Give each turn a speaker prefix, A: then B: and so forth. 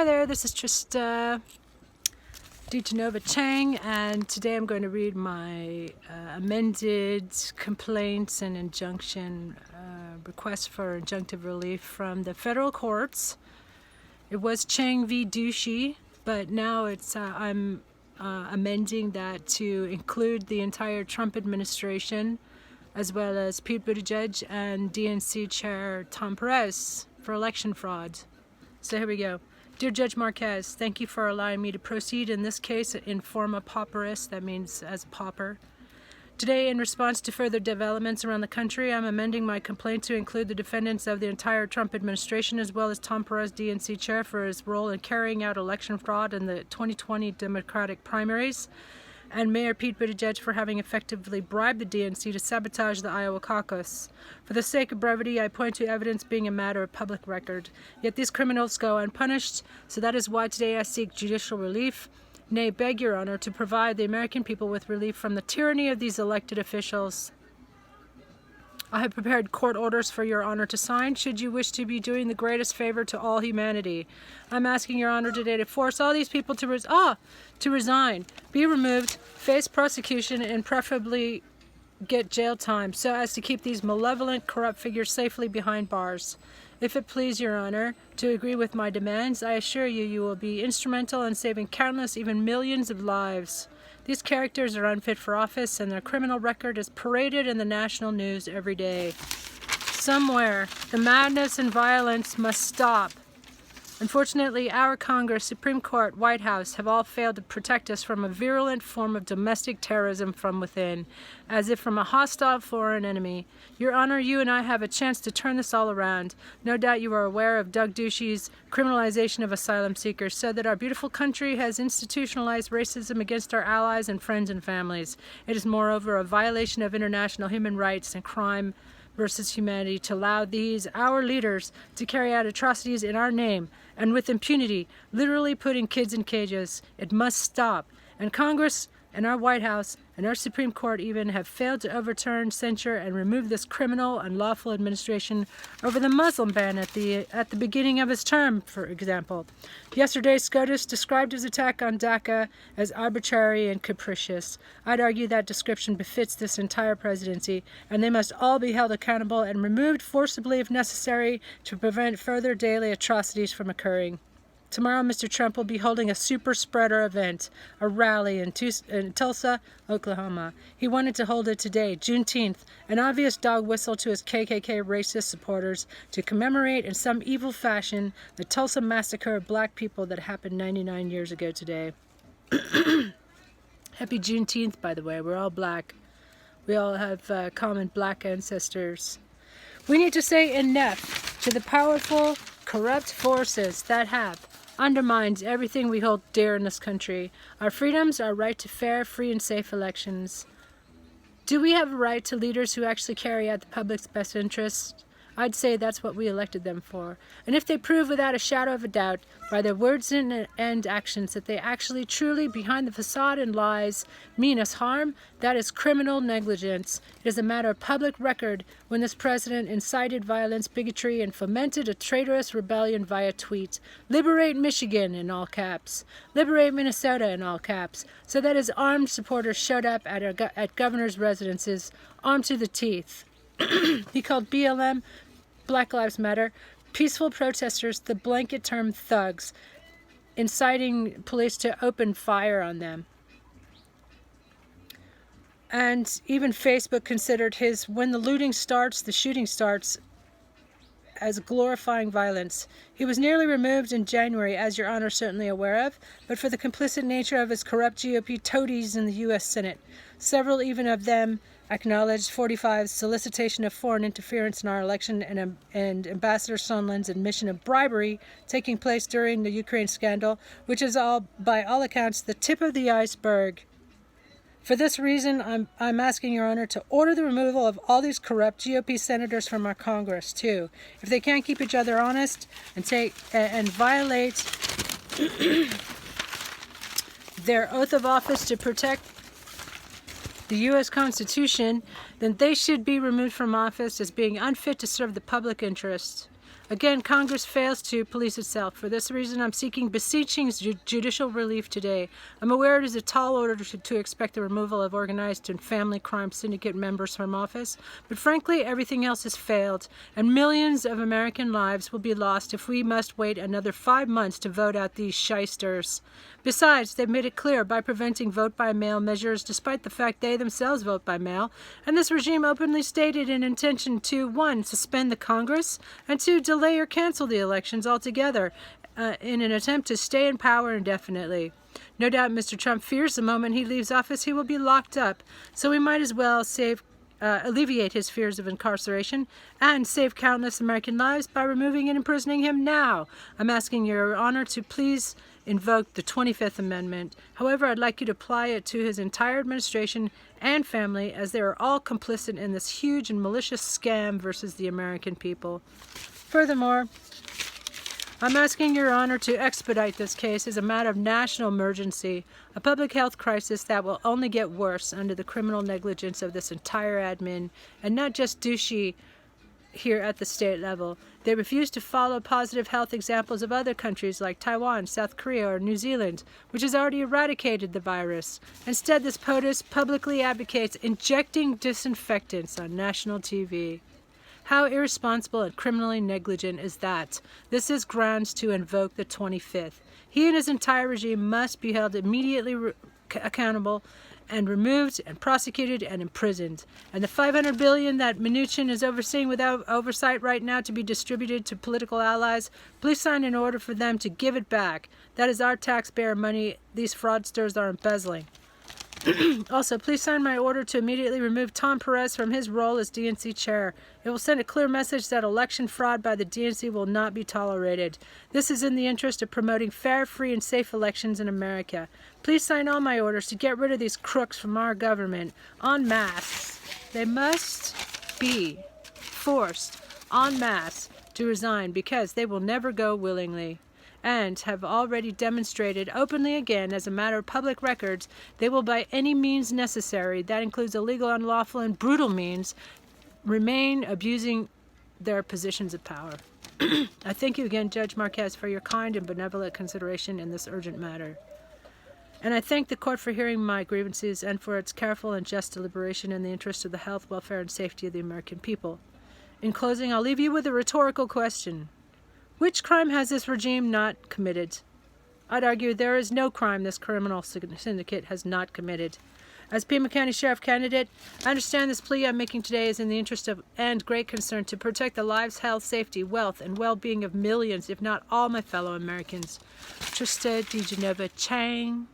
A: Hi there, this is Trista Nova Chang, and today I'm going to read my amended complaints and injunction request for injunctive relief from the federal courts. It was Chang v. Ducey, but now it's I'm amending that to include the entire Trump administration, as well as Pete Buttigieg and DNC Chair Tom Perez for election fraud. So here we go. Dear Judge Marquez, thank you for allowing me to proceed in this case in forma pauperis, that means as a pauper. Today, in response to further developments around the country, I'm amending my complaint to include the defendants of the entire Trump administration, as well as Tom Perez, DNC chair, for his role in carrying out election fraud in the 2020 Democratic primaries, and Mayor Pete Buttigieg for having effectively bribed the DNC to sabotage the Iowa caucus. For the sake of brevity, I point to evidence being a matter of public record. Yet these criminals go unpunished, so that is why today I seek judicial relief, nay, beg your honor to provide the American people with relief from the tyranny of these elected officials. I have prepared court orders for your honor to sign, should you wish to be doing the greatest favor to all humanity. I'm asking your honor today to force all these people to resign, be removed, face prosecution, and preferably get jail time, so as to keep these malevolent, corrupt figures safely behind bars. If it please your honor to agree with my demands, I assure you you will be instrumental in saving countless, even millions of lives. These characters are unfit for office, and their criminal record is paraded in the national news every day. Somewhere, the madness and violence must stop. Unfortunately, our Congress, Supreme Court, White House have all failed to protect us from a virulent form of domestic terrorism from within, as if from a hostile foreign enemy. Your Honor, you and I have a chance to turn this all around. No doubt you are aware of Doug Ducey's criminalization of asylum seekers, so that our beautiful country has institutionalized racism against our allies and friends and families. It is moreover a violation of international human rights and crime versus humanity to allow these, our leaders, to carry out atrocities in our name and with impunity, literally putting kids in cages. It must stop. And Congress and our White House and our Supreme Court even have failed to overturn, censure, and remove this criminal, unlawful administration over the Muslim ban at the beginning of his term, for example. Yesterday, SCOTUS described his attack on DACA as arbitrary and capricious. I'd argue that description befits this entire presidency, and they must all be held accountable and removed forcibly if necessary to prevent further daily atrocities from occurring. Tomorrow, Mr. Trump will be holding a super spreader event, a rally in Tulsa, Oklahoma. He wanted to hold it today, Juneteenth, an obvious dog whistle to his KKK racist supporters to commemorate in some evil fashion the Tulsa massacre of black people that happened 99 years ago today. Happy Juneteenth, by the way. We're all black. We all have common black ancestors. We need to say enough to the powerful, corrupt forces that have undermines everything we hold dear in this country. Our freedoms, our right to fair, free, and safe elections. Do we have a right to leaders who actually carry out the public's best interests? I'd say that's what we elected them for. And if they prove without a shadow of a doubt, by their words and actions, that they actually truly, behind the facade and lies, mean us harm, that is criminal negligence. It is a matter of public record when this president incited violence, bigotry, and fomented a traitorous rebellion via tweet. Liberate Michigan, in all caps. Liberate Minnesota, in all caps. So that his armed supporters showed up at governors' residences, armed to the teeth. He called BLM, Black Lives Matter, peaceful protesters the blanket term thugs, inciting police to open fire on them. And even Facebook considered his "when the looting starts, the shooting starts" as glorifying violence. He was nearly removed in January, as your honor is certainly aware of, but for the complicit nature of his corrupt GOP toadies in the U.S. Senate. Several even of them acknowledged 45's solicitation of foreign interference in our election and Ambassador Sondland's admission of bribery taking place during the Ukraine scandal, which is by all accounts the tip of the iceberg. For this reason, I'm asking your honor to order the removal of all these corrupt GOP senators from our Congress too. If they can't keep each other honest and violate their oath of office to protect the U.S. Constitution, then they should be removed from office as being unfit to serve the public interest. Again, Congress fails to police itself. For this reason, I'm seeking beseeching judicial relief today. I'm aware it is a tall order to expect the removal of organized and family crime syndicate members from office, but frankly, everything else has failed, and millions of American lives will be lost if we must wait another 5 months to vote out these shysters. Besides, they've made it clear by preventing vote-by-mail measures despite the fact they themselves vote by mail, and this regime openly stated an intention to, 1, suspend the Congress, and 2, delay or cancel the elections altogether in an attempt to stay in power indefinitely. No doubt Mr. Trump fears the moment he leaves office he will be locked up, so we might as well alleviate his fears of incarceration and save countless American lives by removing and imprisoning him now. I'm asking Your Honor to please invoke the 25th Amendment. However, I'd like you to apply it to his entire administration and family, as they are all complicit in this huge and malicious scam versus the American people. Furthermore, I'm asking Your Honor to expedite this case as a matter of national emergency, a public health crisis that will only get worse under the criminal negligence of this entire admin, and not just douchey here at the state level. They refuse to follow positive health examples of other countries like Taiwan, South Korea, or New Zealand, which has already eradicated the virus. Instead, this POTUS publicly advocates injecting disinfectants on national TV. How irresponsible and criminally negligent is that? This is grounds to invoke the 25th. He and his entire regime must be held immediately accountable and removed and prosecuted and imprisoned. And the $500 billion that Mnuchin is overseeing without oversight right now to be distributed to political allies, please sign an order for them to give it back. That is our taxpayer money these fraudsters are embezzling. Also, please sign my order to immediately remove Tom Perez from his role as DNC chair. It will send a clear message that election fraud by the DNC will not be tolerated. This is in the interest of promoting fair, free, and safe elections in America. Please sign all my orders to get rid of these crooks from our government en masse. They must be forced en masse to resign because they will never go willingly, and have already demonstrated openly again as a matter of public records they will by any means necessary, that includes illegal, unlawful, and brutal means, remain abusing their positions of power. I thank you again, Judge Marquez, for your kind and benevolent consideration in this urgent matter. And I thank the court for hearing my grievances and for its careful and just deliberation in the interest of the health, welfare, and safety of the American people. In closing, I'll leave you with a rhetorical question. Which crime has this regime not committed? I'd argue there is no crime this criminal syndicate has not committed. As Pima County Sheriff candidate, I understand this plea I'm making today is in the interest of and great concern to protect the lives, health, safety, wealth, and well-being of millions, if not all, my fellow Americans. Trista DeGenova Chang.